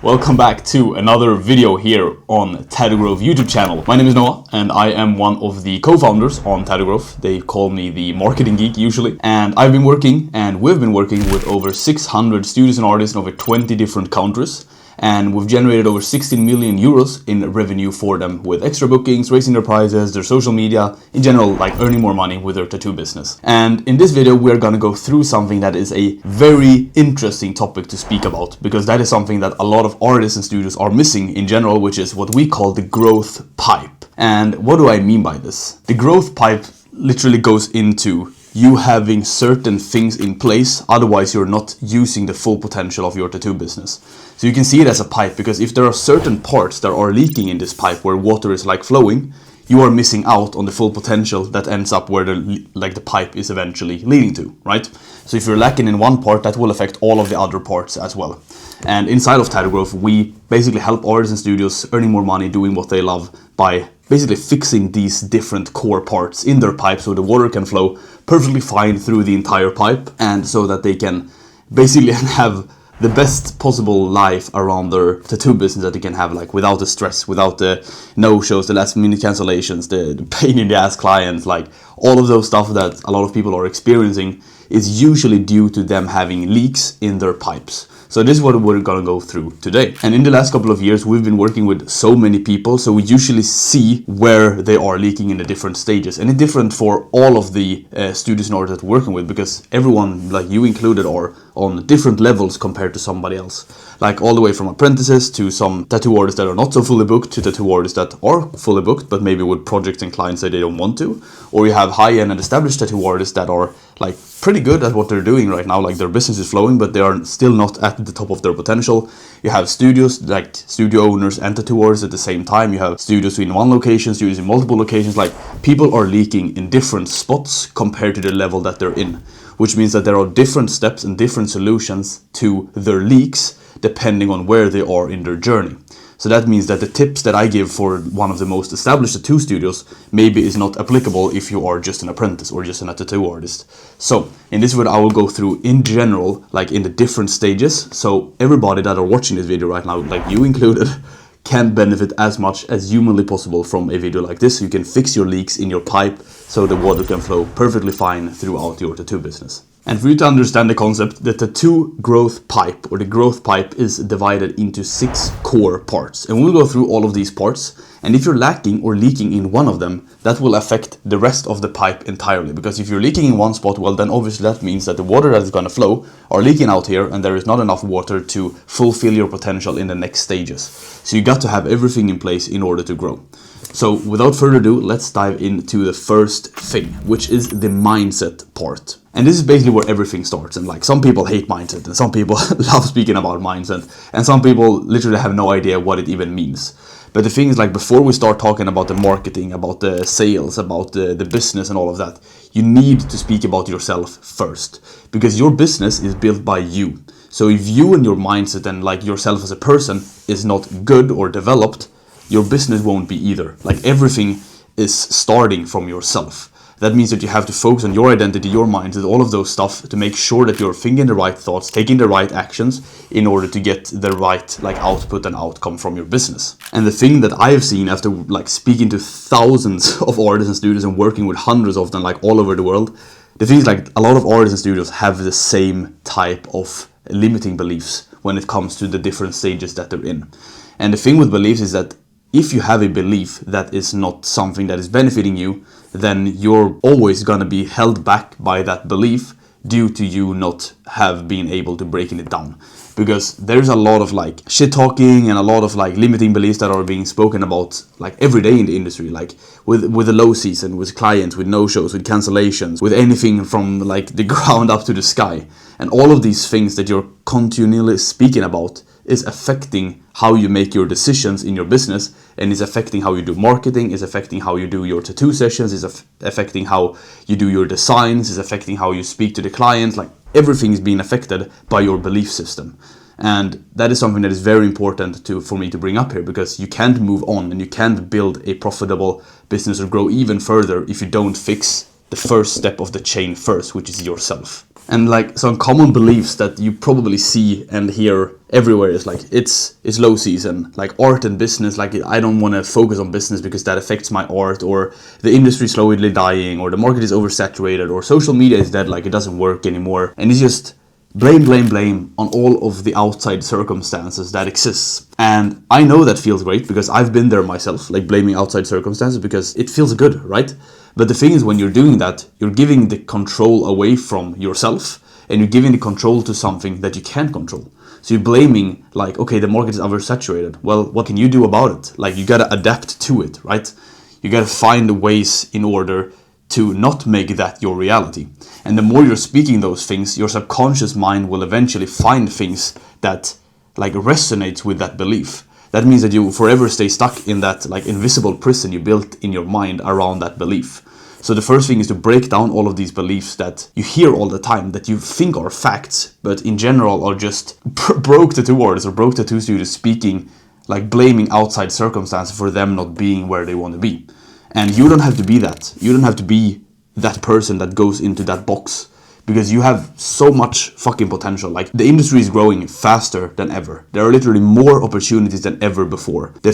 Welcome back to another video here on Tattoo Growth YouTube channel. My name is Noah and I am one of the co-founders on Tattoo Growth. They call me the marketing geek usually. And we've been working with over 600 studios and artists in over 20 different countries. And we've generated over 16 million euros in revenue for them with extra bookings, raising their prices, their social media, in general, like earning more money with their tattoo business. And in this video, we're gonna go through something that is a very interesting topic to speak about, because that is something that a lot of artists and studios are missing in general, which is what we call the growth pipe. And what do I mean by this? The growth pipe literally goes into you having certain things in place, otherwise you're not using the full potential of your tattoo business. So you can see it as a pipe, because if there are certain parts that are leaking in this pipe where water is like flowing, you are missing out on the full potential that ends up where the pipe is eventually leading to, right? So if you're lacking in one part, that will affect all of the other parts as well. And inside of Tattoo Growth, we basically help artists and studios earning more money doing what they love by basically fixing these different core parts in their pipe so the water can flow perfectly fine through the entire pipe, and so that they can basically have the best possible life around their tattoo business that they can have, like without the stress, without the no-shows, the last-minute cancellations, the pain in the ass clients, like all of those stuff that a lot of people are experiencing is usually due to them having leaks in their pipes. So this is what we're gonna go through today. And in the last couple of years, we've been working with so many people, so we usually see where they are leaking in the different stages. And it's different for all of the studios and artists that we're working with, because everyone, like you included, are on different levels compared to somebody else. Like all the way from apprentices to some tattoo artists that are not so fully booked to tattoo artists that are fully booked, but maybe with projects and clients that they don't want to. Or you have high-end and established tattoo artists that are like pretty good at what they're doing right now, like their business is flowing, but they are still not at the top of their potential. You have studios, like studio owners and tattoo artists at the same time. You have studios in one location, studios in multiple locations. Like people are leaking in different spots compared to the level that they're in, which means that there are different steps and different solutions to their leaks depending on where they are in their journey. So that means that the tips that I give for one of the most established tattoo studios maybe is not applicable if you are just an apprentice or just a tattoo artist. So in this video I will go through in general, like in the different stages, so everybody that are watching this video right now, like you included, can benefit as much as humanly possible from a video like this. You can fix your leaks in your pipe so the water can flow perfectly fine throughout your tattoo business. And for you to understand the concept, the tattoo growth pipe, or the growth pipe, is divided into 6 core parts. And we'll go through all of these parts. And if you're lacking or leaking in one of them, that will affect the rest of the pipe entirely. Because if you're leaking in one spot, well, then obviously that means that the water that is going to flow are leaking out here, and there is not enough water to fulfill your potential in the next stages. So you got to have everything in place in order to grow. So without further ado, let's dive into the first thing, which is the mindset part. And this is basically where everything starts. And like some people hate mindset, and some people love speaking about mindset, and some people literally have no idea what it even means. But the thing is, like, before we start talking about the marketing, about the sales, about the business and all of that, you need to speak about yourself first, because your business is built by you. So if you and your mindset and like yourself as a person is not good or developed, your business won't be either. Like everything is starting from yourself. That means that you have to focus on your identity, your mindset, all of those stuff to make sure that you're thinking the right thoughts, taking the right actions in order to get the right like output and outcome from your business. And the thing that I've seen after like speaking to thousands of artists and studios and working with hundreds of them like all over the world, the thing is, like, a lot of artists and studios have the same type of limiting beliefs when it comes to the different stages that they're in. And the thing with beliefs is that if you have a belief that is not something that is benefiting you, then you're always going to be held back by that belief due to you not have been able to breaking it down. Because there's a lot of like shit talking and a lot of like limiting beliefs that are being spoken about like every day in the industry, like with the low season, with clients, with no-shows, with cancellations, with anything from like the ground up to the sky. And all of these things that you're continually speaking about is affecting how you make your decisions in your business, and is affecting how you do marketing, is affecting how you do your tattoo sessions, is affecting how you do your designs, is affecting how you speak to the clients. Like everything is being affected by your belief system. And that is something that is very important for me to bring up here, because you can't move on and you can't build a profitable business or grow even further if you don't fix the first step of the chain first, which is yourself. And like some common beliefs that you probably see and hear everywhere is like it's low season, like art and business, like I don't want to focus on business because that affects my art, or the industry is slowly dying, or the market is oversaturated, or social media is dead, like it doesn't work anymore. And it's just blame on all of the outside circumstances that exists. And I know that feels great because I've been there myself, like blaming outside circumstances, because it feels good, right? But the thing is, when you're doing that, you're giving the control away from yourself, and you're giving the control to something that you can't control. So you're blaming, like, okay, the market is oversaturated. Well, what can you do about it? Like, you gotta adapt to it, right? You gotta find ways in order to not make that your reality. And the more you're speaking those things, your subconscious mind will eventually find things that like resonates with that belief. That means that you forever stay stuck in that like invisible prison you built in your mind around that belief. So the first thing is to break down all of these beliefs that you hear all the time, that you think are facts, but in general are just broke tattoo artists or broke tattoo studios speaking, like blaming outside circumstances for them not being where they want to be. And you don't have to be that. You don't have to be that person that goes into that box, because you have so much fucking potential. Like, the industry is growing faster than ever. There are literally more opportunities than ever before. The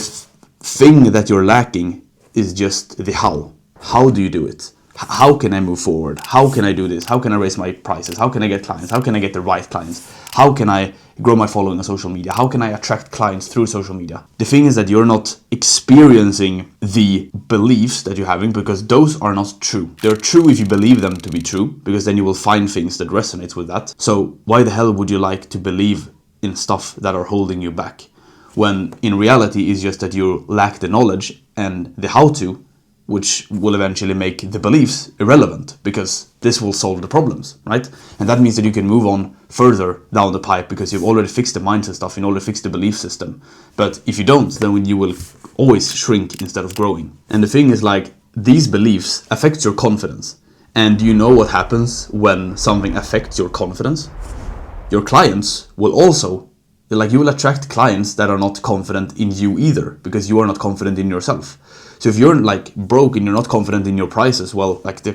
thing that you're lacking is just the how. How do you do it? How can I move forward? How can I do this? How can I raise my prices? How can I get clients? How can I get the right clients? How can I grow my following on social media? How can I attract clients through social media? The thing is that you're not experiencing the beliefs that you're having, because those are not true. They're true if you believe them to be true, because then you will find things that resonates with that. So why the hell would you like to believe in stuff that are holding you back, when in reality it's just that you lack the knowledge and the how to, which will eventually make the beliefs irrelevant, because this will solve the problems, right? And that means that you can move on further down the pipe because you've already fixed the mindset stuff, you already fixed the belief system. But if you don't, then you will always shrink instead of growing. And the thing is, like, these beliefs affect your confidence. And you know what happens when something affects your confidence? Your clients will also, like, you will attract clients that are not confident in you either, because you are not confident in yourself. So if you're like broke and you're not confident in your prices, well, like the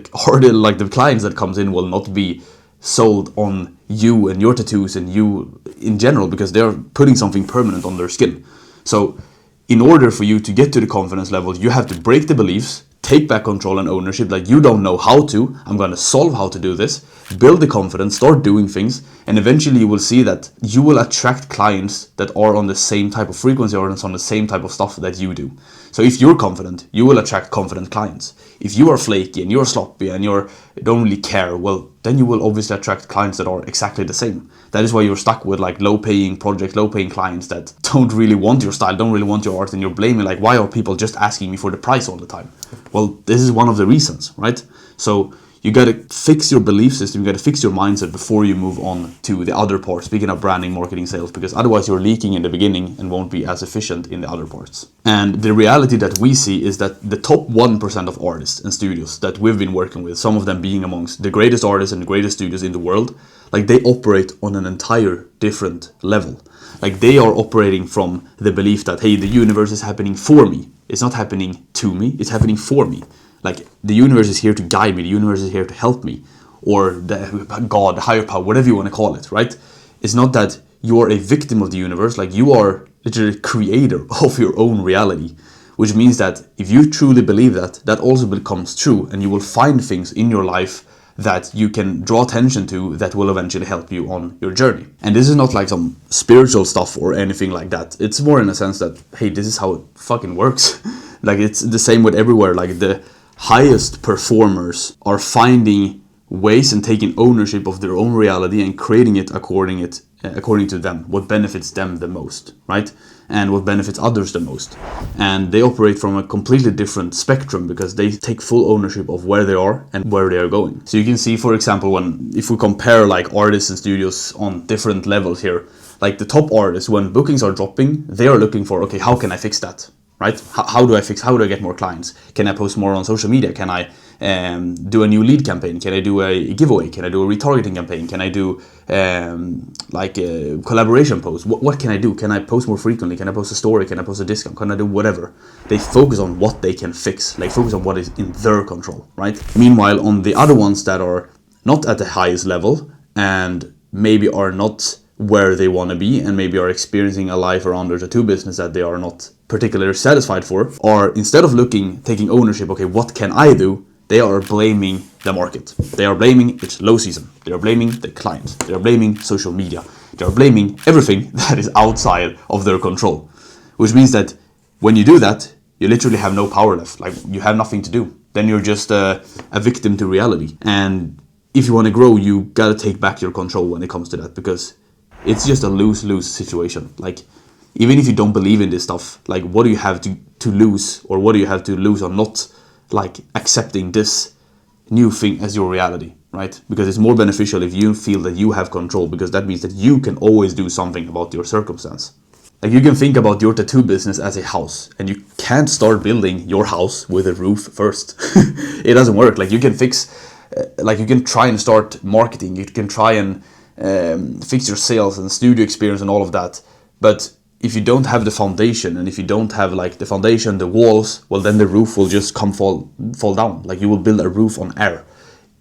clients that comes in will not be sold on you and your tattoos and you in general, because they're putting something permanent on their skin. So in order for you to get to the confidence level, you have to break the beliefs, take back control and ownership. Like, you don't know how to, I'm going to solve how to do this. Build the confidence, start doing things, and eventually you will see that you will attract clients that are on the same type of frequency or on the same type of stuff that you do. So if you're confident, you will attract confident clients. If you are flaky and you're sloppy and you don't really care, well, then you will obviously attract clients that are exactly the same. That is why you're stuck with like low-paying projects, low-paying clients that don't really want your style, don't really want your art, and you're blaming like, why are people just asking me for the price all the time? Well, this is one of the reasons, right? So you got to fix your belief system, you got to fix your mindset before you move on to the other parts, speaking of branding, marketing, sales, because otherwise you're leaking in the beginning and won't be as efficient in the other parts. And the reality that we see is that the top 1% of artists and studios that we've been working with, some of them being amongst the greatest artists and the greatest studios in the world, like, they operate on an entire different level. Like, they are operating from the belief that, hey, the universe is happening for me. It's not happening to me, it's happening for me. Like, the universe is here to guide me, the universe is here to help me, or the God, the higher power, whatever you want to call it, right? It's not that you are a victim of the universe, like, you are literally creator of your own reality, which means that if you truly believe that, that also becomes true, and you will find things in your life that you can draw attention to that will eventually help you on your journey. And this is not like some spiritual stuff or anything like that. It's more in a sense that, hey, this is how it fucking works. Like, it's the same with everywhere. Like, the highest performers are finding ways and taking ownership of their own reality and creating it according to them, what benefits them the most, right? And what benefits others the most. And they operate from a completely different spectrum because they take full ownership of where they are and where they are going. So you can see, for example, if we compare like artists and studios on different levels here, like the top artists, when bookings are dropping, they are looking for, okay, how can I fix that? Right? How do I get more clients? Can I post more on social media? Can I do a new lead campaign? Can I do a giveaway? Can I do a retargeting campaign? Can I do like a collaboration post? What can I do? Can I post more frequently? Can I post a story? Can I post a discount? Can I do whatever? They focus on what they can fix. They focus on what is in their control, right? Meanwhile, on the other ones that are not at the highest level and maybe are not where they want to be, and maybe are experiencing a life around their tattoo business that they are not particularly satisfied for, or instead of taking ownership, okay, what can I do? They are blaming the market. They are blaming it's low season. They are blaming the clients. They are blaming social media. They are blaming everything that is outside of their control, which means that when you do that, you literally have no power left. Like, you have nothing to do. Then you're just a victim to reality. And if you want to grow, you gotta take back your control when it comes to that, because it's just a lose-lose situation. Like, even if you don't believe in this stuff, like, what do you have to lose, or what do you have to lose on not like accepting this new thing as your reality, right? Because it's more beneficial if you feel that you have control, because that means that you can always do something about your circumstance. Like, you can think about your tattoo business as a house, and you can't start building your house with a roof first. It doesn't work. Like, you can you can try and start marketing, you can try and fix your sales and studio experience and all of that, but if you don't have the foundation, and if you don't have like the foundation, the walls, well, then the roof will just fall down. Like, you will build a roof on air.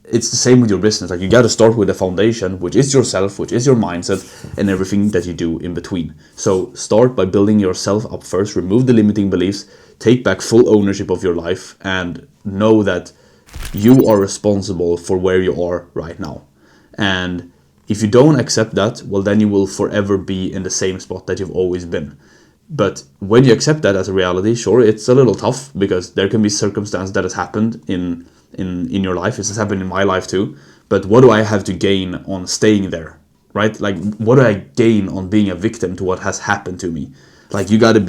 It's the same with your business. Like, you got to start with a foundation, which is yourself, which is your mindset, and everything that you do in between. So start by building yourself up first, remove the limiting beliefs, take back full ownership of your life, and know that you are responsible for where you are right now. And if you don't accept that, well, then you will forever be in the same spot that you've always been. But when you accept that as a reality, sure, it's a little tough, because there can be circumstance that has happened in your life. This has happened in my life too. But what do I have to gain on staying there, right? Like, what do I gain on being a victim to what has happened to me? Like, you gotta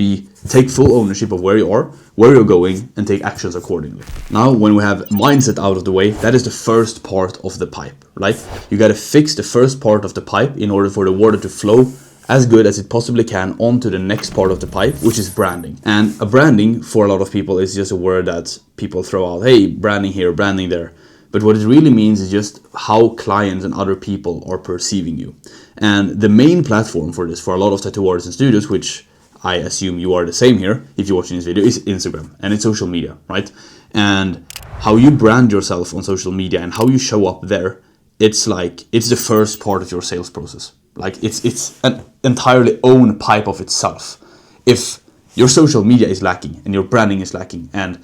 take full ownership of where you are, where you're going, and take actions accordingly. Now, when we have mindset out of the way, that is the first part of the pipe, right? You gotta fix the first part of the pipe in order for the water to flow as good as it possibly can onto the next part of the pipe, which is branding. And a branding, for a lot of people, is just a word that people throw out. Hey, branding here, branding there. But what it really means is just how clients and other people are perceiving you. And the main platform for this, for a lot of tattoo artists and studios, which I assume you are the same here if you're watching this video, is Instagram, and it's social media, right? And how you brand yourself on social media and how you show up there, it's the first part of your sales process. Like, it's an entirely own pipe of itself. If your social media is lacking and your branding is lacking, and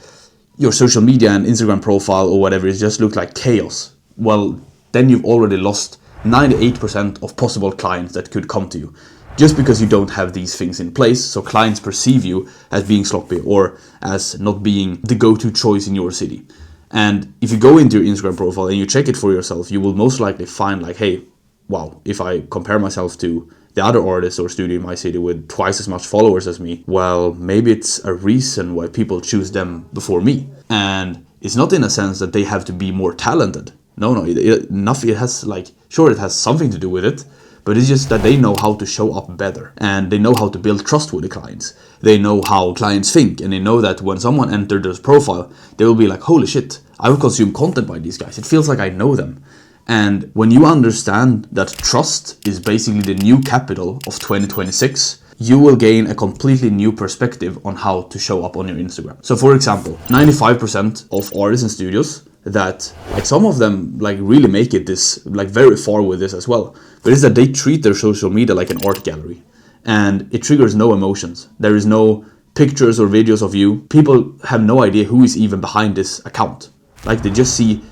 your social media and Instagram profile or whatever, it just looks like chaos, well, then you've already lost 98% of possible clients that could come to you, just because you don't have these things in place. So clients perceive you as being sloppy, or as not being the go-to choice in your city. And if you go into your Instagram profile and you check it for yourself, you will most likely find like, hey, wow, if I compare myself to the other artists or studio in my city with twice as much followers as me, well, maybe it's a reason why people choose them before me. And it's not in a sense that they have to be more talented. No, it has, like, sure, it has something to do with it, but it's just that they know how to show up better, and they know how to build trust with the clients. They know how clients think, and they know that when someone enters their profile, they will be like, holy shit, I will consume content by these guys. It feels like I know them. And when you understand that trust is basically the new capital of 2026, you will gain a completely new perspective on how to show up on your Instagram. So for example, 95% of artists and studios that, like, some of them like really make it this, like, very far with this as well, but it's that they treat their social media like an art gallery, and it triggers no emotions. There is no pictures or videos of you. People have no idea who is even behind this account. Like, they just see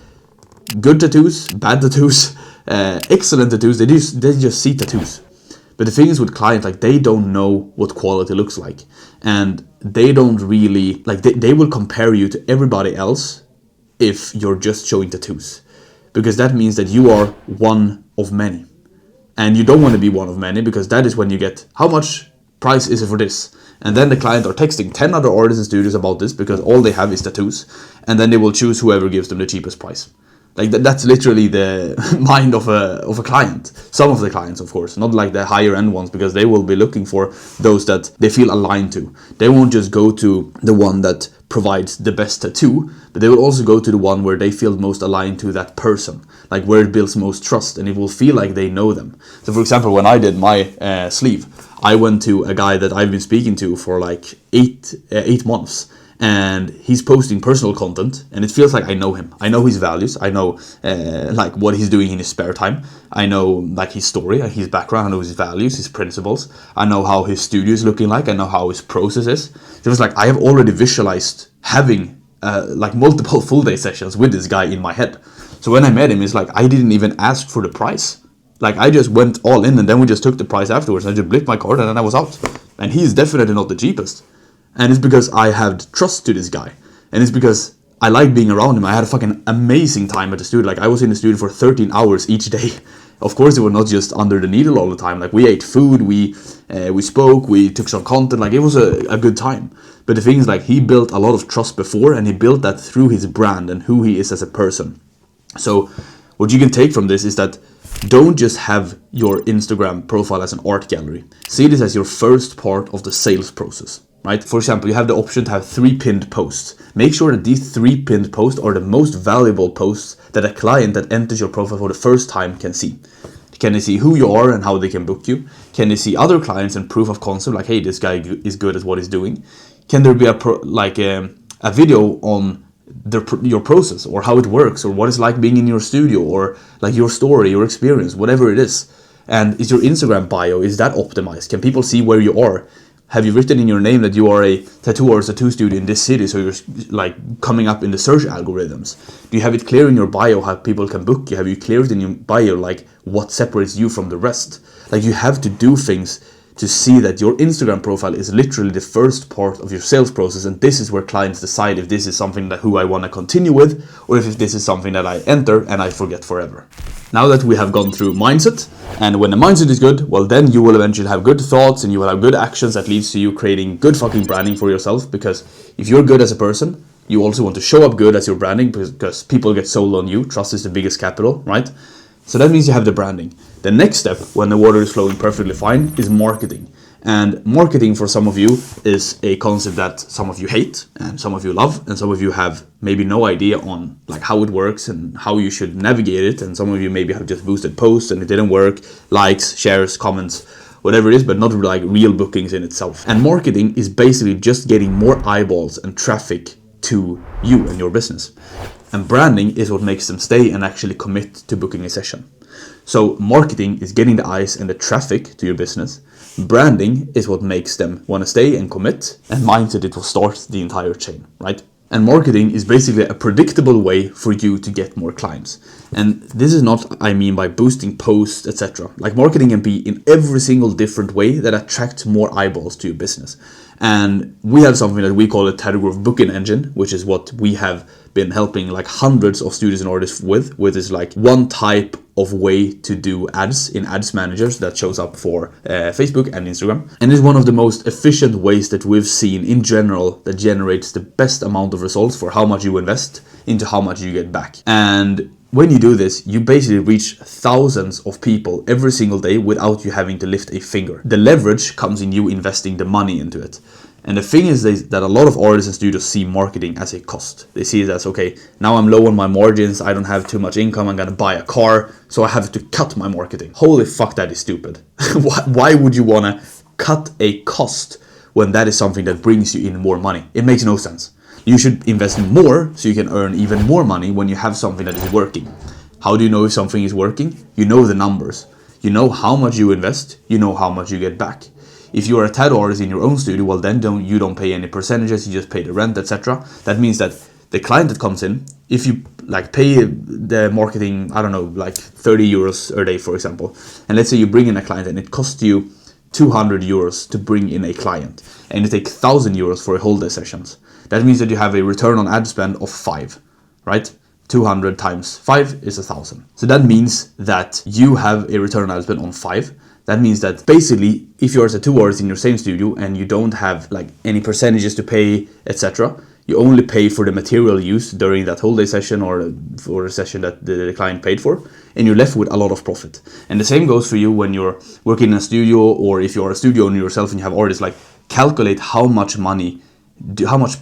good tattoos, bad tattoos, excellent tattoos. They just see tattoos. But the thing is with clients, like, they don't know what quality looks like, and they don't really, like, they will compare you to everybody else if you're just showing tattoos, because that means that you are one of many, and you don't want to be one of many, because that is when you get, how much price is it for this? And then the client are texting 10 other artists and studios about this, because all they have is tattoos, and then they will choose whoever gives them the cheapest price. Like, that's literally the mind of a client. Some of the clients, of course, not like the higher end ones, because they will be looking for those that they feel aligned to. They won't just go to the one that provides the best tattoo, but they will also go to the one where they feel most aligned to that person, like where it builds most trust, and it will feel like they know them. So for example, when I did my sleeve, I went to a guy that I've been speaking to for like eight months. and he's posting personal content, and it feels like I know him. I know his values. I know like what he's doing in his spare time. I know like his story, his background. I know his values, his principles. I know how his studio is looking like. I know how his process is. So it's like I have already visualized having like multiple full day sessions with this guy in my head. So when I met him, it's like I didn't even ask for the price. Like I just went all in, and then we just took the price afterwards. I just blipped my card, and then I was out. And he's definitely not the cheapest. And it's because I had trust to this guy. And it's because I like being around him. I had a fucking amazing time at the studio. Like I was in the studio for 13 hours each day. Of course, it was not just under the needle all the time. Like we ate food, we spoke, we took some content. Like it was a good time. But the thing is, like he built a lot of trust before, and he built that through his brand and who he is as a person. So what you can take from this is that don't just have your Instagram profile as an art gallery. See this as your first part of the sales process. Right? For example, you have the option to have 3 pinned posts. Make sure that these 3 pinned posts are the most valuable posts that a client that enters your profile for the first time can see. Can they see who you are and how they can book you? Can they see other clients and proof of concept, like, hey, this guy is good at what he's doing? Can there be a video on your process, or how it works, or what it's like being in your studio, or like your story, your experience, whatever it is? And is your Instagram bio, is that optimized? Can people see where you are? Have you written in your name that you are a tattoo or a tattoo studio in this city, so you're like coming up in the search algorithms? Do you have it clear in your bio how people can book you? Have you cleared in your bio like what separates you from the rest? Like you have to do things to see that your Instagram profile is literally the first part of your sales process, and this is where clients decide if this is something that who I want to continue with, or if this is something that I enter and I forget forever. Now that we have gone through mindset, and when the mindset is good, well then you will eventually have good thoughts and you will have good actions that leads to you creating good fucking branding for yourself, because if you're good as a person, you also want to show up good as your branding, because people get sold on you. Trust is the biggest capital, right? So that means you have the branding. The next step, when the water is flowing perfectly fine, is marketing. And marketing for some of you is a concept that some of you hate and some of you love, and some of you have maybe no idea on like how it works and how you should navigate it. And some of you maybe have just boosted posts and it didn't work, likes, shares, comments, whatever it is, but not like real bookings in itself. And marketing is basically just getting more eyeballs and traffic to you and your business. And branding is what makes them stay and actually commit to booking a session. So marketing is getting the eyes and the traffic to your business. Branding is what makes them want to stay and commit. And mindset, it will start the entire chain, right? And marketing is basically a predictable way for you to get more clients. And this is not, I mean, by boosting posts, etc. Like marketing can be in every single different way that attracts more eyeballs to your business. And we have something that we call a Tattoo booking engine, which is what we have been helping like hundreds of studios and artists with is like one type of way to do ads in ads managers that shows up for Facebook and Instagram. And it's one of the most efficient ways that we've seen in general that generates the best amount of results for how much you invest into how much you get back. And when you do this, you basically reach thousands of people every single day without you having to lift a finger. The leverage comes in you investing the money into it. And the thing is that a lot of artists and studios see marketing as a cost. They see it as, okay, now I'm low on my margins, I don't have too much income, I'm gonna buy a car, so I have to cut my marketing. Holy fuck, that is stupid. Why would you wanna cut a cost when that is something that brings you in more money? It makes no sense. You should invest more so you can earn even more money when you have something that is working. How do you know if something is working? You know the numbers. You know how much you invest, you know how much you get back. If you are a tattoo artist in your own studio, well then you don't pay any percentages, you just pay the rent, etc. That means that the client that comes in, if you like pay the marketing, I don't know, like 30 euros a day, for example, and let's say you bring in a client and it costs you 200 euros to bring in a client, and you take 1,000 euros for a whole day sessions. That means that you have a return on ad spend of 5, right? 200 times 5 is 1,000. So that means that you have a return on ad spend on 5. That means that basically, if you're a tattoo artist in your same studio and you don't have like any percentages to pay, etc., you only pay for the material used during that whole day session or for a session that the client paid for, and you're left with a lot of profit. And the same goes for you when you're working in a studio, or if you're a studio owner yourself and you have artists, like calculate how much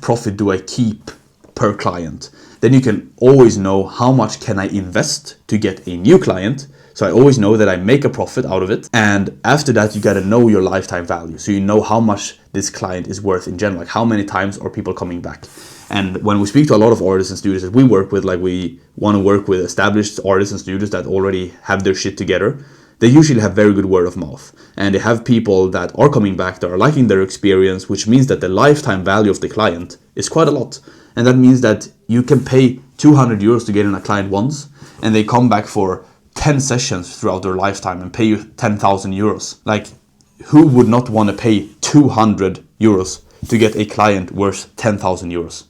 profit do I keep per client. Then you can always know how much can I invest to get a new client, So I always know that I make a profit out of it. And after that, you got to know your lifetime value. So you know how much this client is worth in general, like how many times are people coming back. And when we speak to a lot of artists and studios that we work with, like we want to work with established artists and studios that already have their shit together, they usually have very good word of mouth. And they have people that are coming back, that are liking their experience, which means that the lifetime value of the client is quite a lot. And that means that you can pay 200 euros to get in a client once, and they come back for 10 sessions throughout their lifetime and pay you 10,000 euros. Like, who would not want to pay 200 euros to get a client worth 10,000 euros?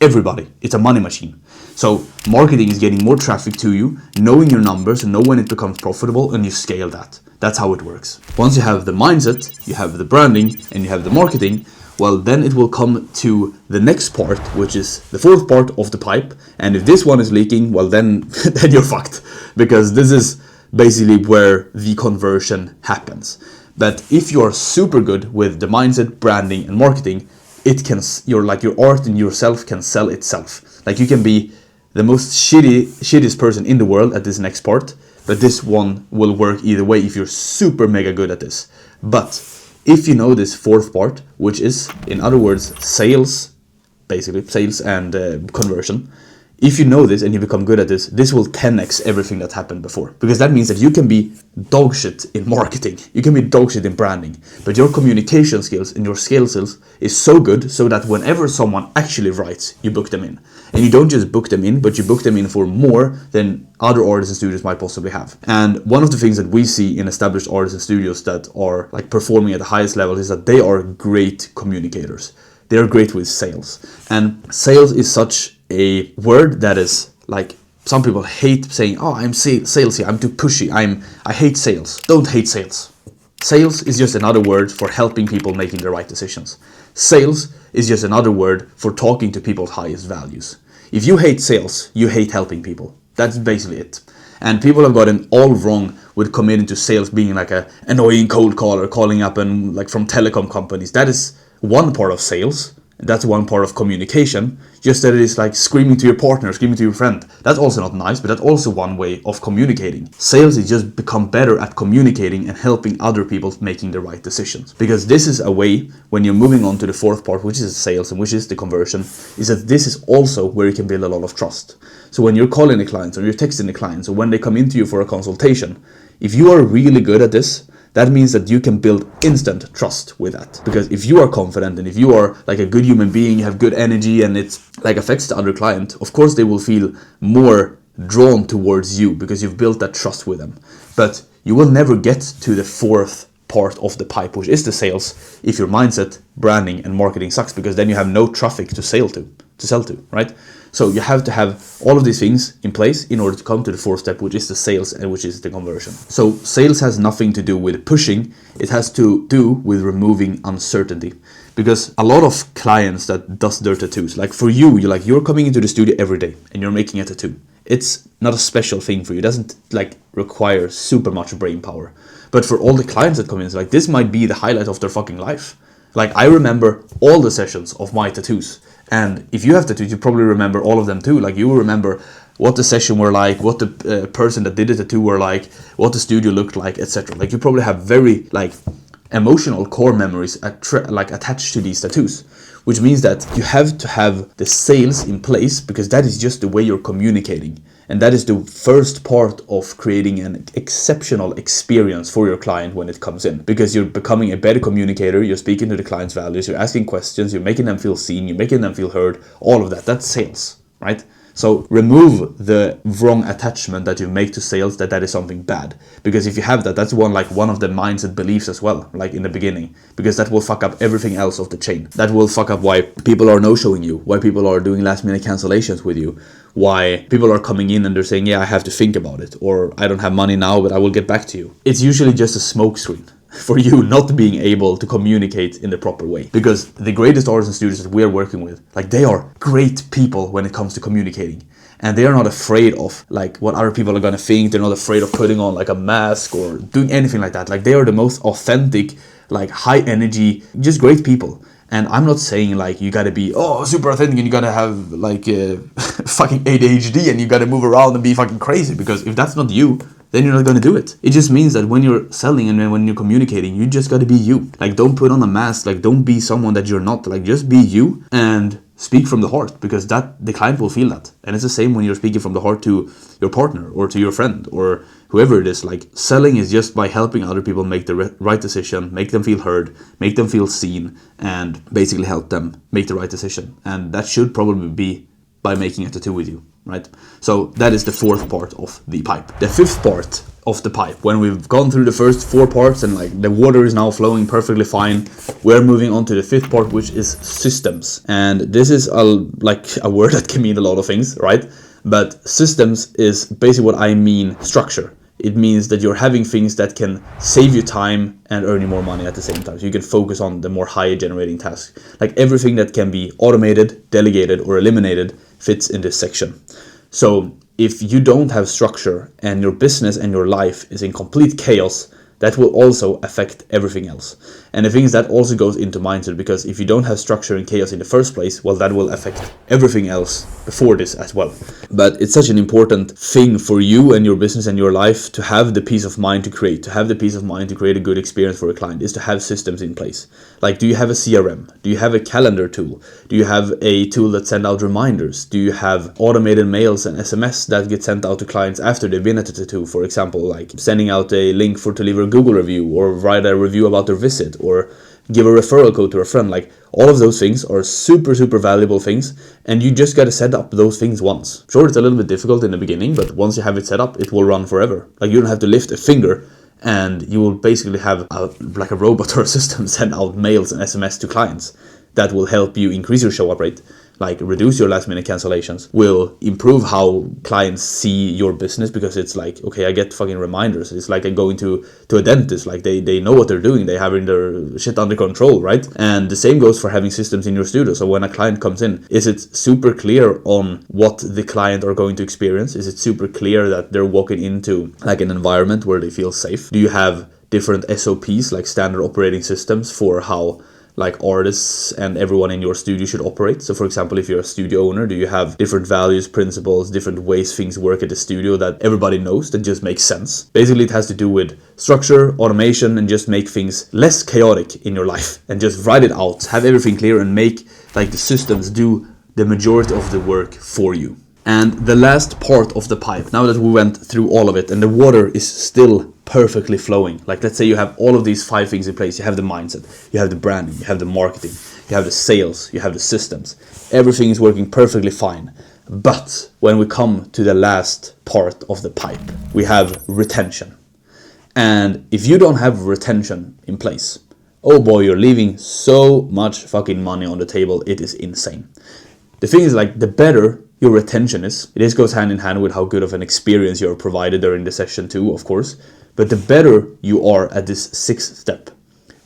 Everybody. It's a money machine. So marketing is getting more traffic to you, knowing your numbers and know when it becomes profitable, and you scale that. That's how it works. Once you have the mindset, you have the branding, and you have the marketing, well, then it will come to the next part, which is the fourth part of the pipe. And if this one is leaking, well, then you're fucked, because this is basically where the conversion happens. But if you are super good with the mindset, branding, and marketing, it can, your art in yourself can sell itself. Like, you can be the most shittiest person in the world at this next part, but this one will work either way if you're super mega good at this. But if you know this fourth part, which is, in other words, sales, basically sales and conversion, if you know this and you become good at this, this will 10x everything that happened before. Because that means that you can be dog shit in marketing, you can be dog shit in branding, but your communication skills and your scale skills is so good so that whenever someone actually writes, you book them in. And you don't just book them in, but you book them in for more than other artists and studios might possibly have. And one of the things that we see in established artists and studios that are like performing at the highest level is that they are great communicators. They are great with sales. And sales is such a word that is like, some people hate saying, oh, I'm salesy, I'm too pushy, I hate sales. Don't hate sales. Sales is just another word for helping people making the right decisions. Sales is just another word for talking to people's highest values. If you hate sales, you hate helping people. That's basically it. And people have gotten all wrong with committing to sales being like a annoying cold caller calling up and like from telecom companies. That is one part of sales. That's one part of communication. Just that it is like screaming to your partner, screaming to your friend. That's also not nice, but that's also one way of communicating. Sales is just become better at communicating and helping other people making the right decisions. Because this is a way, when you're moving on to the fourth part, which is sales and which is the conversion, is that this is also where you can build a lot of trust. So when you're calling the clients or you're texting the clients or when they come into you for a consultation, if you are really good at this, that means that you can build instant trust with that. Because if you are confident and if you are like a good human being, you have good energy and it like affects the other client, of course they will feel more drawn towards you because you've built that trust with them. But you will never get to the fourth part of the pipe, which is the sales, if your mindset, branding and marketing sucks, because then you have no traffic to sell to, right? So you have to have all of these things in place in order to come to the fourth step, which is the sales and which is the conversion. So sales has nothing to do with pushing. It has to do with removing uncertainty. Because a lot of clients that does their tattoos, like for you, you're coming into the studio every day and you're making a tattoo. It's not a special thing for you. It doesn't like require super much brain power. But for all the clients that come in, it's like this might be the highlight of their fucking life. Like I remember all the sessions of my tattoos. And if you have tattoos, you probably remember all of them too. Like you will remember what the session were like, what the person that did the tattoo were like, what the studio looked like, etc. Like you probably have very like emotional core memories attached to these tattoos, which means that you have to have the sales in place because that is just the way you're communicating. And that is the first part of creating an exceptional experience for your client when it comes in. Because you're becoming a better communicator, you're speaking to the client's values, you're asking questions, you're making them feel seen, you're making them feel heard, all of that. That's sales, right? So remove the wrong attachment that you make to sales, that is something bad. Because if you have that, that's one of the mindset beliefs as well, like in the beginning. Because that will fuck up everything else of the chain. That will fuck up why people are no-showing you, why people are doing last-minute cancellations with you, why people are coming in and they're saying, yeah, I have to think about it, or I don't have money now, but I will get back to you. It's usually just a smoke screen for you not being able to communicate in the proper way. Because the greatest artists and studios that we are working with, like they are great people when it comes to communicating. And they are not afraid of like what other people are gonna think. They're not afraid of putting on like a mask or doing anything like that. Like they are the most authentic, like high energy, just great people. And I'm not saying like you gotta be super authentic and you gotta have like fucking ADHD and you gotta move around and be fucking crazy, because if that's not you, then you're not going to do it. It just means that when you're selling and when you're communicating, you just got to be you. Like, don't put on a mask. Like, don't be someone that you're not. Like, just be you and speak from the heart, because that the client will feel that. And it's the same when you're speaking from the heart to your partner or to your friend or whoever it is. Like, selling is just by helping other people make the right decision, make them feel heard, make them feel seen, and basically help them make the right decision. And that should probably be by making a tattoo with you, right? So that is the fourth part of the pipe. The fifth part of the pipe, when we've gone through the first four parts and like the water is now flowing perfectly fine, we're moving on to the fifth part, which is systems. And this is a word that can mean a lot of things, right? But systems is basically what I mean structure. It means that you're having things that can save you time and earn you more money at the same time. So you can focus on the more higher generating tasks. Like, everything that can be automated, delegated, or eliminated fits in this section. So if you don't have structure and your business and your life is in complete chaos, that will also affect everything else. And the thing is, that also goes into mindset, because if you don't have structure and chaos in the first place, well, that will affect everything else before this as well. But it's such an important thing for you and your business and your life to have the peace of mind to create a good experience for a client, is to have systems in place. Like, do you have a CRM? Do you have a calendar tool? Do you have a tool that sends out reminders? Do you have automated mails and SMS that get sent out to clients after they've been at a tattoo? For example, like sending out a link to leave a Google review, or write a review about their visit, or give a referral code to a friend. Like, all of those things are super, super valuable things, and you just got to set up those things once. Sure, it's a little bit difficult in the beginning, but once you have it set up, it will run forever. Like, you don't have to lift a finger, and you will basically have like a robot or a system send out mails and SMS to clients that will help you increase your show up rate, like reduce your last minute cancellations, will improve how clients see your business, because it's like, okay, I get fucking reminders. It's like going to a dentist. Like, they know what they're doing. They have their shit under control, right? And the same goes for having systems in your studio. So when a client comes in, is it super clear on what the client are going to experience? Is it super clear that they're walking into like an environment where they feel safe? Do you have different SOPs, like standard operating systems, for how like artists and everyone in your studio should operate? So for example, if you're a studio owner, do you have different values, principles, different ways things work at the studio that everybody knows, that just makes sense? Basically, it has to do with structure, automation, and just make things less chaotic in your life, and just write it out, have everything clear, and make like the systems do the majority of the work for you. And the last part of the pipe, now that we went through all of it and the water is still perfectly flowing, like let's say you have all of these 5 things in place. You have the mindset, you have the branding, you have the marketing, you have the sales, you have the systems. Everything is working perfectly fine. But when we come to the last part of the pipe, we have retention. And if you don't have retention in place, oh boy, you're leaving so much fucking money on the table. It is insane. The thing is, like, the better your retention is, it goes hand in hand with how good of an experience you're provided during the session too, of course. But the better you are at this 6th step,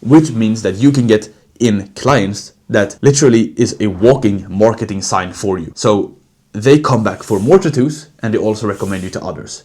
which means that you can get in clients that literally is a walking marketing sign for you. So they come back for more tattoos, and they also recommend you to others.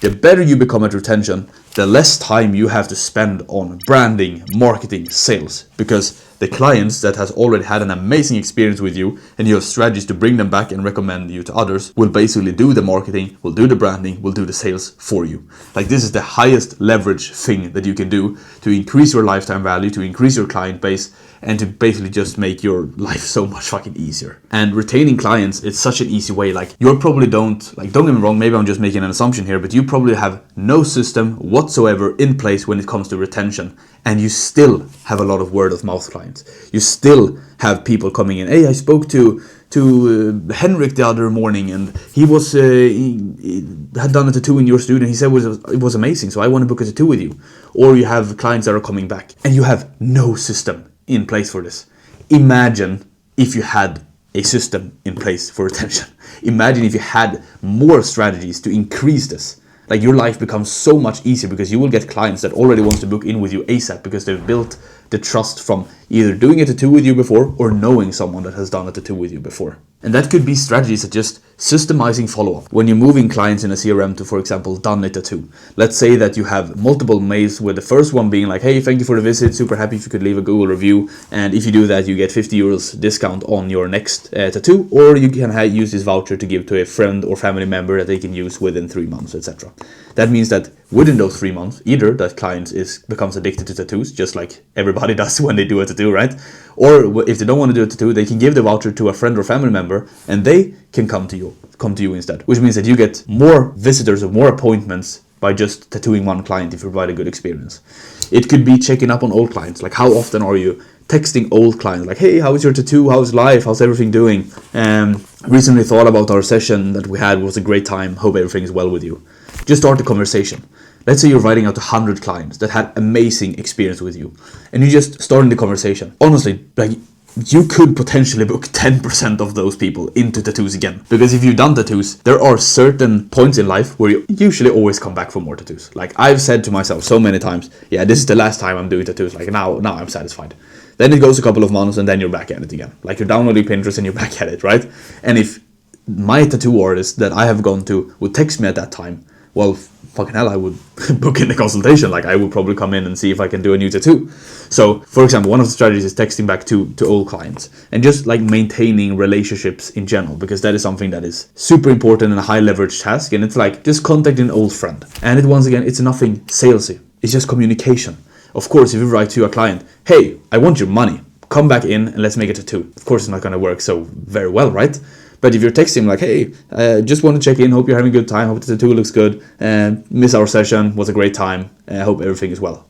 The better you become at retention, the less time you have to spend on branding, marketing, sales, because the clients that has already had an amazing experience with you and you have strategies to bring them back and recommend you to others will basically do the marketing, will do the branding, will do the sales for you. Like, this is the highest leverage thing that you can do to increase your lifetime value, to increase your client base, and to basically just make your life so much fucking easier. And retaining clients, it's such an easy way. Like, you probably don't get me wrong, maybe I'm just making an assumption here, but you probably have no system whatsoever in place when it comes to retention, and you still have a lot of word of mouth clients. You still have people coming in. Hey, I spoke to Henrik the other morning, and he was he had done a tattoo in your studio. He said it was amazing, so I want to book a tattoo with you. Or you have clients that are coming back, and you have no system in place for this. Imagine if you had a system in place for retention. Imagine if you had more strategies to increase this. Like, your life becomes so much easier, because you will get clients that already want to book in with you ASAP, because they've built the trust from either doing a tattoo with you before or knowing someone that has done a tattoo with you before. And that could be strategies such as systemizing follow-up. When you're moving clients in a CRM to, for example, done a tattoo. Let's say that you have multiple mails with the first one being like, hey, thank you for the visit, super happy if you could leave a Google review. And if you do that, you get 50 euros discount on your next tattoo, or you can use this voucher to give to a friend or family member that they can use within 3 months, etc. That means that within those 3 months, either that client becomes addicted to tattoos, just like everybody does when they do a tattoo, right? Or if they don't want to do a tattoo, they can give the voucher to a friend or family member, and they can come to you instead. Which means that you get more visitors or more appointments by just tattooing one client if you provide a good experience. It could be checking up on old clients. Like, how often are you texting old clients? Like, hey, how is your tattoo? How's life? How's everything doing? Recently thought about our session that we had. It was a great time. Hope everything is well with you. Just start the conversation. Let's say you're writing out to 100 clients that had amazing experience with you, and you just start in the conversation. Honestly, like, you could potentially book 10% of those people into tattoos again. Because if you've done tattoos, there are certain points in life where you usually always come back for more tattoos. Like, I've said to myself so many times, yeah, this is the last time I'm doing tattoos. Like, now I'm satisfied. Then it goes a couple of months and then you're back at it again. Like, you're downloading Pinterest and you're back at it, right? And if my tattoo artist that I have gone to would text me at that time, well, fucking hell, I would book in the consultation. Like, I would probably come in and see if I can do a new tattoo. So, for example, one of the strategies is texting back to old clients and just like maintaining relationships in general, because that is something that is super important and a high leverage task. And it's like just contacting an old friend. And once again, it's nothing salesy. It's just communication. Of course, if you write to a client, hey, I want your money, come back in and let's make a tattoo. Of course, it's not going to work so very well, right? But if you're texting like, hey, just want to check in, hope you're having a good time, hope the tattoo looks good, miss our session, was a great time, hope everything is well.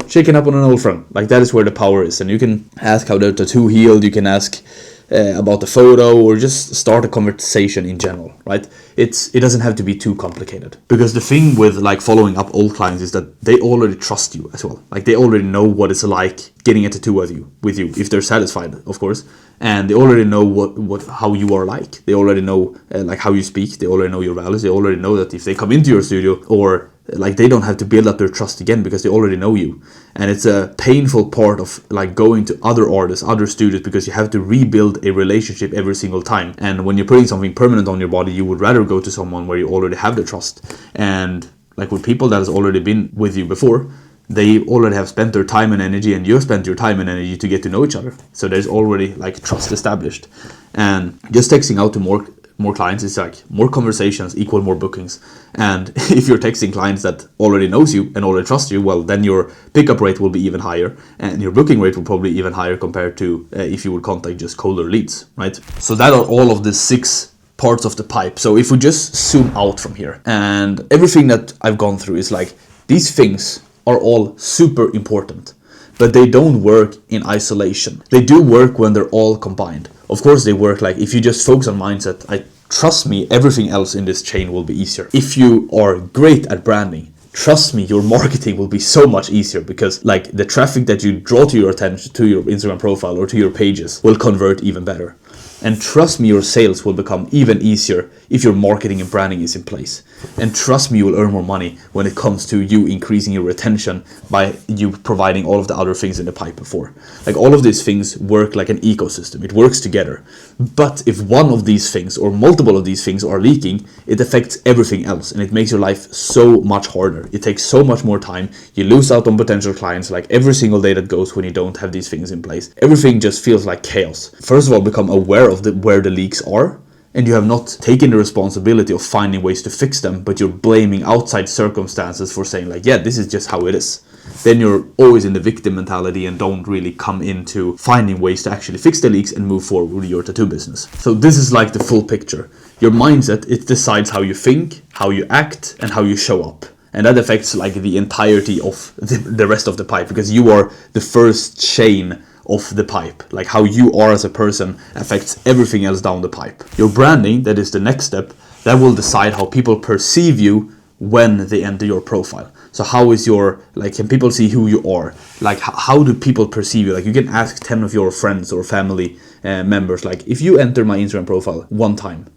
Checking up on an old friend, like, that is where the power is. And you can ask how the tattoo healed, you can ask about the photo, or just start a conversation in general, right? It doesn't have to be too complicated. Because the thing with like following up old clients is that they already trust you as well. Like, they already know what it's like getting a tattoo with you, if they're satisfied, of course. And they already know how you are like. They already know like how you speak. They already know your values. They already know that if they come into your studio, or like, they don't have to build up their trust again because they already know you. And it's a painful part of like going to other artists, other studios, because you have to rebuild a relationship every single time. And when you're putting something permanent on your body, you would rather go to someone where you already have the trust. And like with people that has already been with you before, they already have spent their time and energy, and you've spent your time and energy to get to know each other. So there's already like trust established. And just texting out to more clients is like more conversations equal more bookings. And if you're texting clients that already knows you and already trust you, well, then your pickup rate will be even higher, and your booking rate will probably even higher compared to if you would contact just colder leads, right? So that are all of the 6 parts of the pipe. So if we just zoom out from here, and everything that I've gone through is like, these things are all super important, but they don't work in isolation. They do work when they're all combined. Of course, they work like if you just focus on mindset. Trust me, everything else in this chain will be easier. If you are great at branding, trust me, your marketing will be so much easier, because like the traffic that you draw to your attention, to your Instagram profile or to your pages, will convert even better. And trust me, your sales will become even easier if your marketing and branding is in place. And trust me, you will earn more money when it comes to you increasing your retention by you providing all of the other things in the pipe before. Like, all of these things work like an ecosystem. It works together. But if one of these things or multiple of these things are leaking, it affects everything else, and it makes your life so much harder. It takes so much more time. You lose out on potential clients like every single day that goes when you don't have these things in place. Everything just feels like chaos. First of all, become aware of where the leaks are, and you have not taken the responsibility of finding ways to fix them, but you're blaming outside circumstances for saying like, yeah, this is just how it is. Then you're always in the victim mentality and don't really come into finding ways to actually fix the leaks and move forward with your tattoo business. So this is like the full picture. Your mindset, it decides how you think, how you act, and how you show up. And that affects like the entirety of the rest of the pipe, because you are the first chain of the pipe. Like, how you are as a person affects everything else down the pipe. Your branding, that is the next step, that will decide how people perceive you when they enter your profile. So how is your, like, can people see who you are? Like, how do people perceive you? Like, you can ask 10 of your friends or family members, like, if you enter my Instagram profile one time,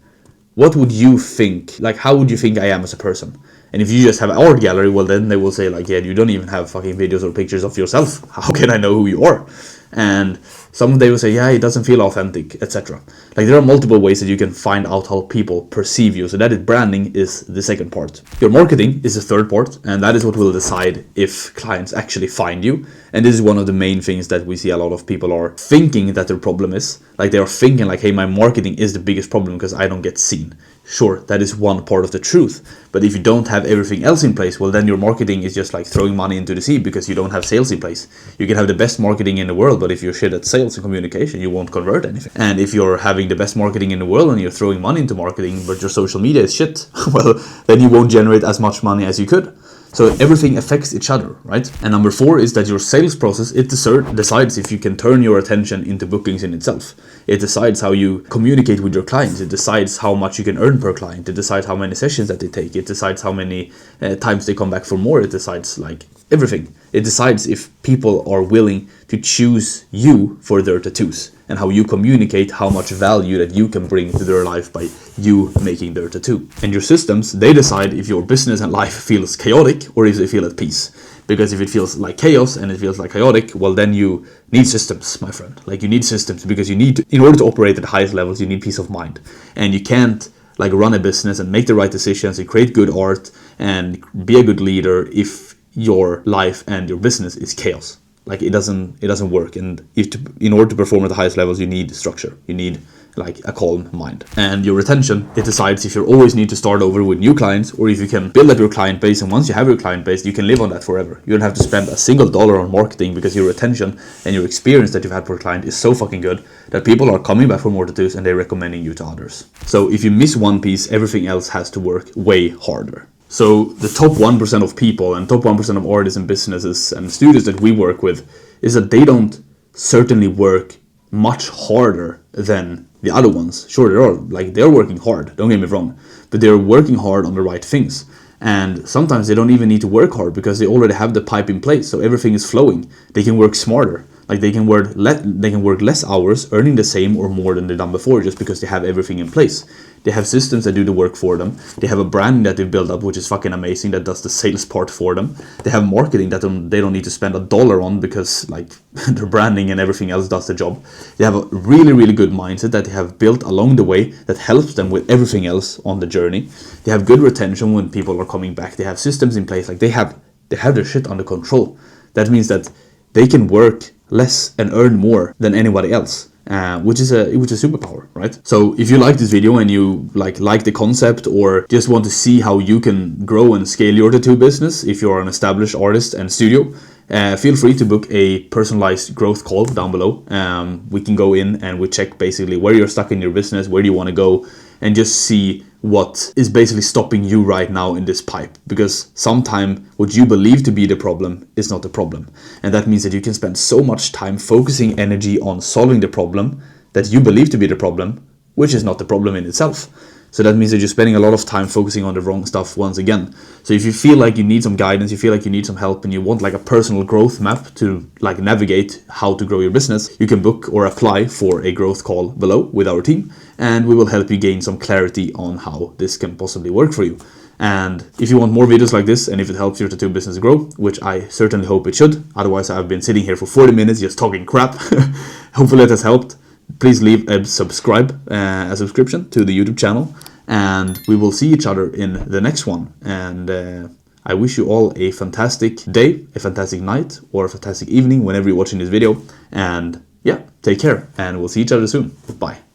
what would you think? Like, how would you think I am as a person? And if you just have art gallery, well, then they will say like, yeah, you don't even have fucking videos or pictures of yourself. How can I know who you are? And some they will say, yeah, it doesn't feel authentic, etc. Like, there are multiple ways that you can find out how people perceive you. So that is branding is the second part. Your marketing is the third part, and that is what will decide if clients actually find you. And this is one of the main things that we see a lot of people are thinking that their problem is. Like, they are thinking like, hey, my marketing is the biggest problem because I don't get seen. Sure, that is one part of the truth. But if you don't have everything else in place, well, then your marketing is just like throwing money into the sea because you don't have sales in place. You can have the best marketing in the world, but if you're shit at sales and communication, you won't convert anything. And if you're having the best marketing in the world and you're throwing money into marketing, but your social media is shit, well, then you won't generate as much money as you could. So everything affects each other, right? And number 4 is that your sales process, it decides if you can turn your attention into bookings in itself. It decides how you communicate with your clients. It decides how much you can earn per client. It decides how many sessions that they take. It decides how many times they come back for more. It decides like everything. It decides if people are willing to choose you for their tattoos, and how you communicate how much value that you can bring to their life by you making their tattoo. And your systems, they decide if your business and life feels chaotic or if they feel at peace. Because if it feels like chaos and it feels like chaotic, well, then you need systems, my friend. Like, you need systems because you need to, in order to operate at the highest levels, you need peace of mind. And you can't like run a business and make the right decisions and create good art and be a good leader if your life and your business is chaos. Like, it doesn't work. And in order to perform at the highest levels, you need structure. You need like a calm mind. And your retention, it decides if you always need to start over with new clients, or if you can build up your client base, and once you have your client base, you can live on that forever. You don't have to spend a single dollar on marketing because your retention and your experience that you've had per client is so fucking good that people are coming back for more tattoos and they're recommending you to others. So if you miss one piece, everything else has to work way harder. So the top 1% of people and top 1% of artists and businesses and studios that we work with is that they don't certainly work much harder than the other ones. Sure, they're working hard, don't get me wrong, but they're working hard on the right things. And sometimes they don't even need to work hard because they already have the pipe in place, so everything is flowing. They can work smarter. Like, they can work less hours, earning the same or more than they've done before, just because they have everything in place. They have systems that do the work for them. They have a brand that they've built up, which is fucking amazing, that does the sales part for them. They have marketing that they don't need to spend $1 on because like their branding and everything else does the job. They have a really, really good mindset that they have built along the way that helps them with everything else on the journey. They have good retention when people are coming back. They have systems in place. Like, they have their shit under control. That means that they can work less and earn more than anybody else, which is a superpower, right? So if you like this video and you like the concept, or just want to see how you can grow and scale your tattoo business, if you're an established artist and studio, feel free to book a personalized growth call down below. We can go in and we check basically where you're stuck in your business, where do you want to go, and just see what is basically stopping you right now in this pipe. Because sometimes what you believe to be the problem is not the problem. And that means that you can spend so much time focusing energy on solving the problem that you believe to be the problem, which is not the problem in itself. So that means that you're spending a lot of time focusing on the wrong stuff once again. So if you feel like you need some guidance, you feel like you need some help, and you want like a personal growth map to like navigate how to grow your business, you can book or apply for a growth call below with our team, and we will help you gain some clarity on how this can possibly work for you. And if you want more videos like this, and if it helps your tattoo business grow, which I certainly hope it should, otherwise I've been sitting here for 40 minutes just talking crap. Hopefully it has helped. Please leave a subscription to the YouTube channel, and we will see each other in the next one. And I wish you all a fantastic day, a fantastic night, or a fantastic evening whenever you're watching this video. And yeah, take care, and we'll see each other soon. Bye.